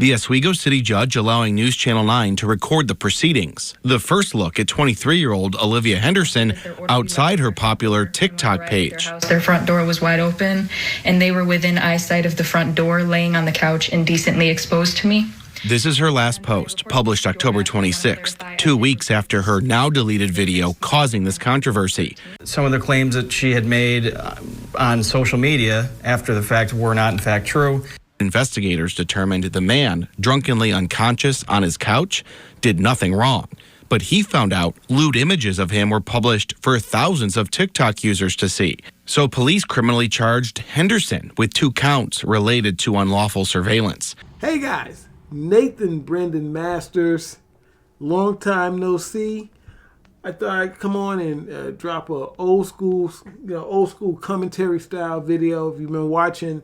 The Oswego City judge allowing News Channel 9 to record the proceedings. The first look at 23-year-old Olivia Henderson outside her popular TikTok page. Their front door was wide open, and they were within eyesight of the front door, laying on the couch indecently exposed to me. This is her last post, published October 26th, 2 weeks after her now-deleted video causing this controversy. Some of the claims that she had made on social media after the fact were not in fact true. Investigators determined the man, drunkenly unconscious on his couch, did nothing wrong. But he found out lewd images of him were published for thousands of TikTok users to see. So police criminally charged Henderson with 2 counts related to unlawful surveillance. Hey guys, Nathan Brendan Masters, long time no see. I thought I'd come on and drop a old school commentary style video. If you've been watching,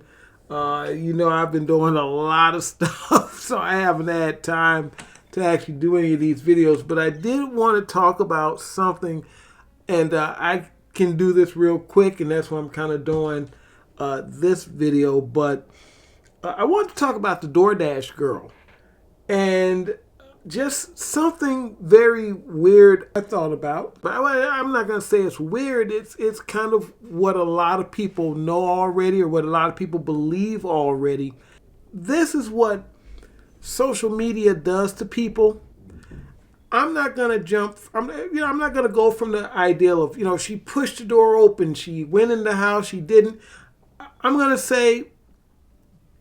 you know I've been doing a lot of stuff, so I haven't had time to actually do any of these videos. But I did want to talk about something, and I can do this real quick, and that's why I'm kind of doing this video. But I want to talk about the DoorDash girl, and just something very weird I thought about. But I'm not going to say it's weird. It's kind of what a lot of people know already, or what a lot of people believe already. This is what social media does to people. I'm not going to jump. I'm not going to go from the ideal of, she pushed the door open, she went in the house, she didn't. I'm going to say,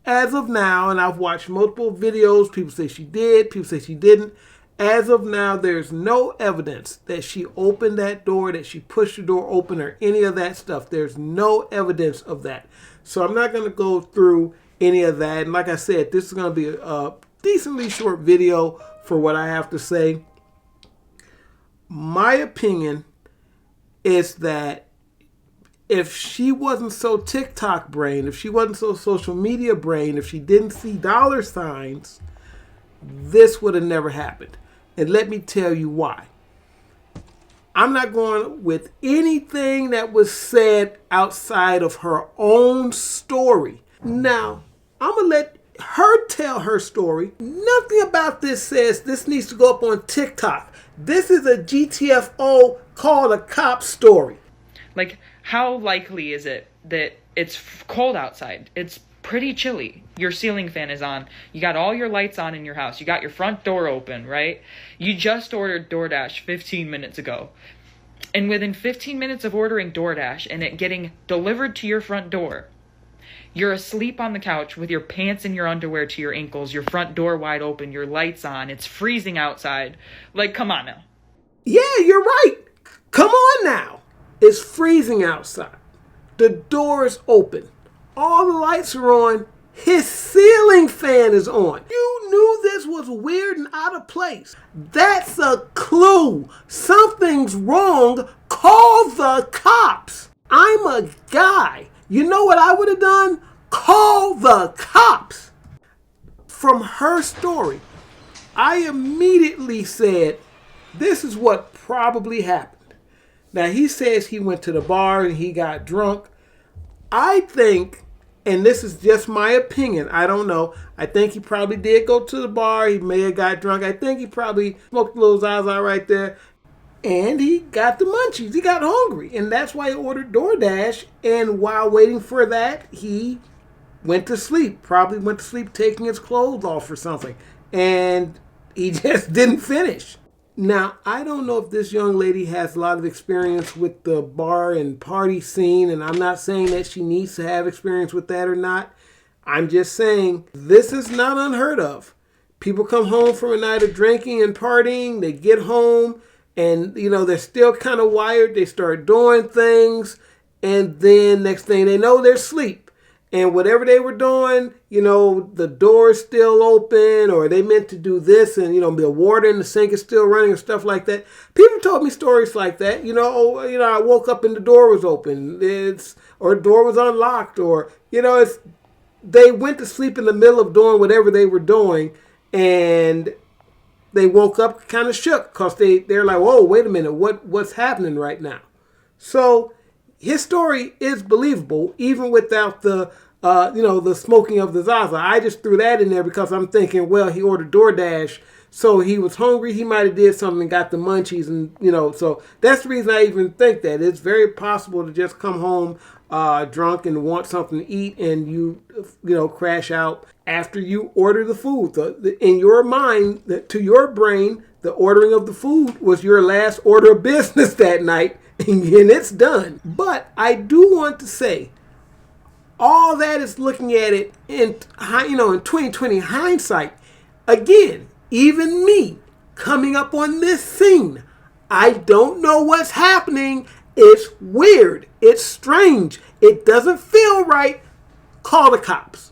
as of now, and I've watched multiple videos, people say she did, people say she didn't. As of now, there's no evidence that she opened that door, that she pushed the door open, or any of that stuff. There's no evidence of that. So I'm not going to go through any of that. And like I said, this is going to be a decently short video for what I have to say. My opinion is that if she wasn't so TikTok brain, if she wasn't so social media brain, if she didn't see dollar signs, this would have never happened. And let me tell you why. I'm not going with anything that was said outside of her own story. Now, I'm going to let her tell her story. Nothing about this says this needs to go up on TikTok. This is a GTFO call the cops story. Like, how likely is it that it's cold outside? It's pretty chilly. Your ceiling fan is on. You got all your lights on in your house. You got your front door open, right? You just ordered DoorDash 15 minutes ago. And within 15 minutes of ordering DoorDash and it getting delivered to your front door, you're asleep on the couch with your pants and your underwear to your ankles, your front door wide open, your lights on. It's freezing outside. Like, come on now. Yeah, you're right. Come on now. It's freezing outside. The door is open. All the lights are on. His ceiling fan is on. You knew this was weird and out of place. That's a clue. Something's wrong. Call the cops. I'm a guy. You know what I would have done? Call the cops. From her story, I immediately said, this is what probably happened. Now, he says he went to the bar and he got drunk. I think, and this is just my opinion, I don't know. I think he probably did go to the bar. He may have got drunk. I think he probably smoked a little Zaza right there. And he got the munchies. He got hungry. And that's why he ordered DoorDash. And while waiting for that, he went to sleep. Probably went to sleep taking his clothes off or something. And he just didn't finish. Now, I don't know if this young lady has a lot of experience with the bar and party scene, and I'm not saying that she needs to have experience with that or not. I'm just saying this is not unheard of. People come home from a night of drinking and partying, they get home, and they're still kind of wired. They start doing things, and then next thing they know, they're asleep. And whatever they were doing, the door is still open, or they meant to do this, and, the water in the sink is still running and stuff like that. People told me stories like that. I woke up and the door was open, or the door was unlocked, or, they went to sleep in the middle of doing whatever they were doing, and they woke up kind of shook because they're like, whoa, wait a minute, what's happening right now? So his story is believable, even without the The smoking of the Zaza. I just threw that in there because I'm thinking, well, he ordered DoorDash, so he was hungry. He might have did something and got the munchies, and so that's the reason I even think that it's very possible to just come home drunk and want something to eat, and you crash out after you order the food. In your mind, to your brain, the ordering of the food was your last order of business that night, and it's done. But I do want to say, all that is looking at it in 2020 hindsight. Again, even me coming up on this scene, I don't know what's happening. It's weird. It's strange. It doesn't feel right. Call the cops.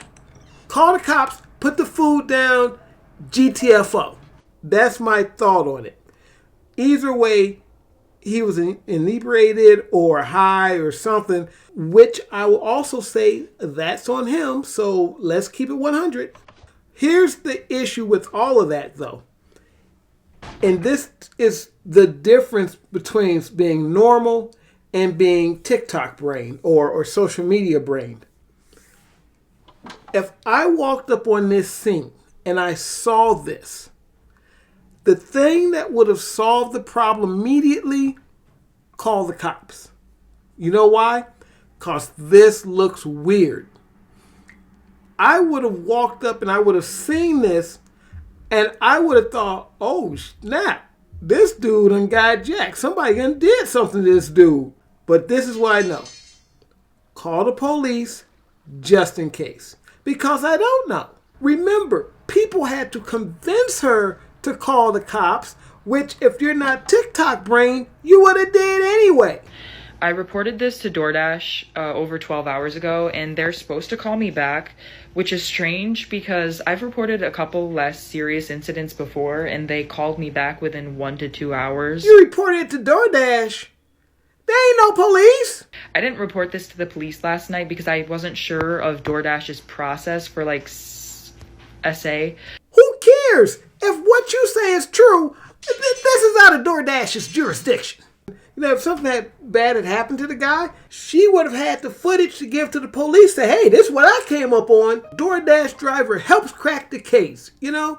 Call the cops. Put the food down. GTFO. That's my thought on it. Either way, he was inebriated or high or something, which I will also say that's on him. So let's keep it 100. Here's the issue with all of that, though. And this is the difference between being normal and being TikTok brain or social media brain. If I walked up on this scene and I saw this, the thing that would have solved the problem immediately, call the cops. You know why? Because this looks weird. I would have walked up and I would have seen this, and I would have thought, oh snap, this dude done got jacked. Somebody done did something to this dude. But this is what I know. Call the police just in case. Because I don't know. Remember, people had to convince her to call the cops, which if you're not TikTok brain, you would have did anyway. I reported this to DoorDash over 12 hours ago, and they're supposed to call me back, which is strange because I've reported a couple less serious incidents before, and they called me back within 1 to 2 hours. You reported it to DoorDash? There ain't no police. I didn't report this to the police last night because I wasn't sure of DoorDash's process for SA. Who cares? If what you say is true, this is out of DoorDash's jurisdiction. If something bad had happened to the guy, she would have had the footage to give to the police. Say, hey, this is what I came up on. DoorDash driver helps crack the case, and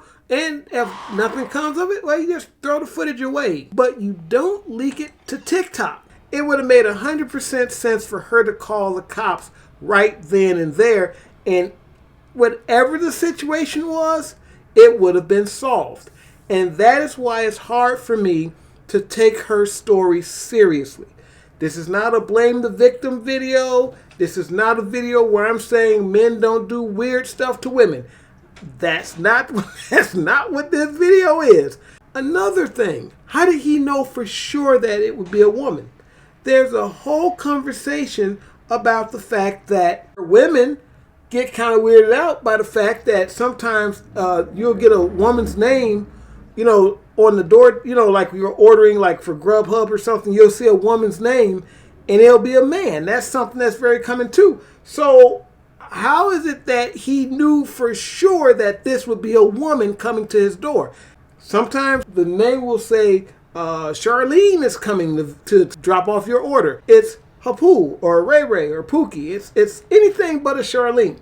if nothing comes of it, well, you just throw the footage away. But you don't leak it to TikTok. It would have made 100% sense for her to call the cops right then and there. And whatever the situation was, it would have been solved. And that is why it's hard for me to take her story seriously. This is not a blame the victim video. This is not a video where I'm saying men don't do weird stuff to women. That's not what this video is. Another thing, how did he know for sure that it would be a woman? There's a whole conversation about the fact that women get kind of weirded out by the fact that sometimes you'll get a woman's name, on the door, like you're ordering like for Grubhub or something, you'll see a woman's name and it'll be a man. That's something that's very common too. So how is it that he knew for sure that this would be a woman coming to his door? Sometimes the name will say, Charlene is coming to drop off your order. It's Hapu or Ray Ray or Pookie. It's anything but a Charlene.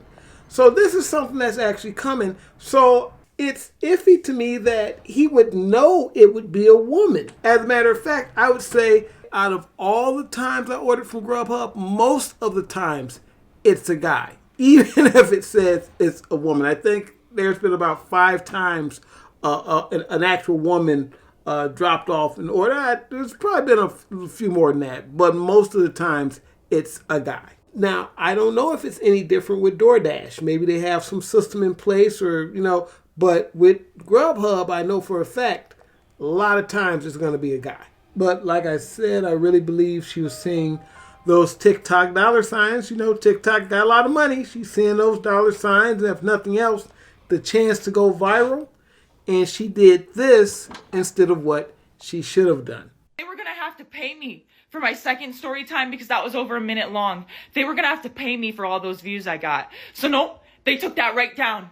So this is something that's actually coming. So it's iffy to me that he would know it would be a woman. As a matter of fact, I would say out of all the times I ordered from Grubhub, most of the times it's a guy. Even if it says it's a woman. I think there's been about 5 times an actual woman dropped off an order. There's probably been a few more than that, but most of the times it's a guy. Now, I don't know if it's any different with DoorDash. Maybe they have some system in place but with Grubhub, I know for a fact, a lot of times it's going to be a guy. But like I said, I really believe she was seeing those TikTok dollar signs. TikTok got a lot of money. She's seeing those dollar signs, and if nothing else, the chance to go viral. And she did this instead of what she should have done. They were going to have to pay me for my second story time because that was over a minute long. They were going to have to pay me for all those views I got. So no, they took that right down.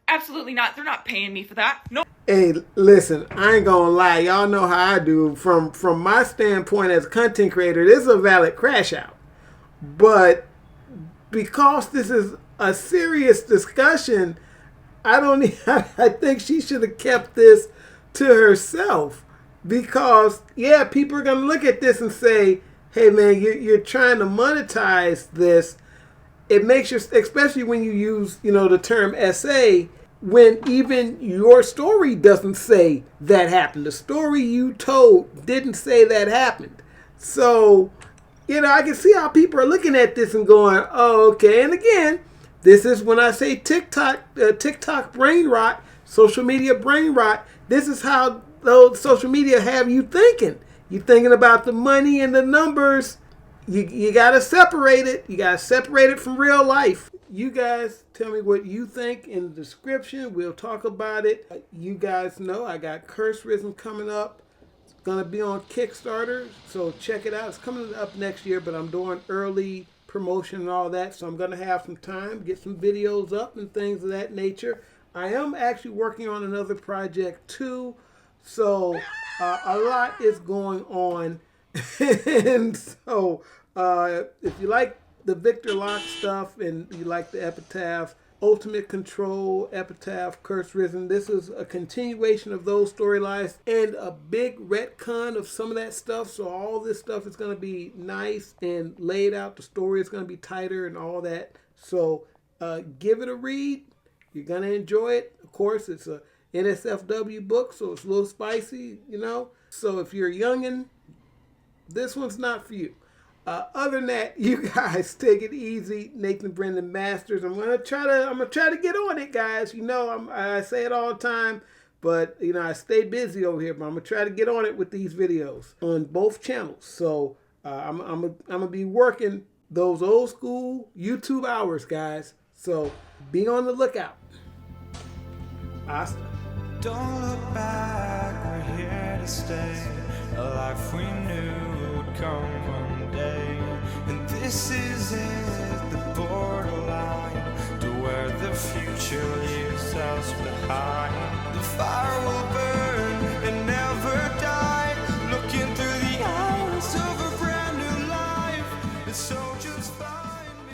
Absolutely not. They're not paying me for that. No. Hey, listen, I ain't gonna lie. Y'all know how I do. From my standpoint as a content creator, this is a valid crash out. But because this is a serious discussion, I think she should have kept this to herself, because yeah, people are gonna look at this and say, "Hey man, you're trying to monetize this." It makes you, especially when you use the term essay, when even your story doesn't say that happened. The story you told didn't say that happened. So I can see how people are looking at this and going, "Oh, okay." And again, this is when I say TikTok brain rot, social media brain rot. This is how those social media have you thinking. You're thinking about the money and the numbers. You got to separate it. You got to separate it from real life. You guys tell me what you think in the description. We'll talk about it. You guys know I got Curse Risen coming up. It's going to be on Kickstarter, so check it out. It's coming up next year, but I'm doing early promotion and all that, so I'm going to have some time, get some videos up and things of that nature. I am actually working on another project too, so a lot is going on. And so if you like the Victor Locke stuff and you like the Epitaph, Ultimate Control, Epitaph, Curse Risen, this is a continuation of those storylines and a big retcon of some of that stuff. So all this stuff is going to be nice and laid out. The story is going to be tighter and all that. So give it a read. You're going to enjoy it. Of course, it's a NSFW book, so it's a little spicy, So if you're a youngin', this one's not for you. Other than that, you guys take it easy. Nathan Brendan Masters. I'm gonna try to get on it, guys. I say it all the time, but I stay busy over here. But I'm gonna try to get on it with these videos on both channels. So I'm gonna be working those old school YouTube hours, guys. So be on the lookout. Hasta. Don't look back, we're here to stay. A life we knew would come one day. And this is it, the borderline to where the future leaves us behind. The fire will burn.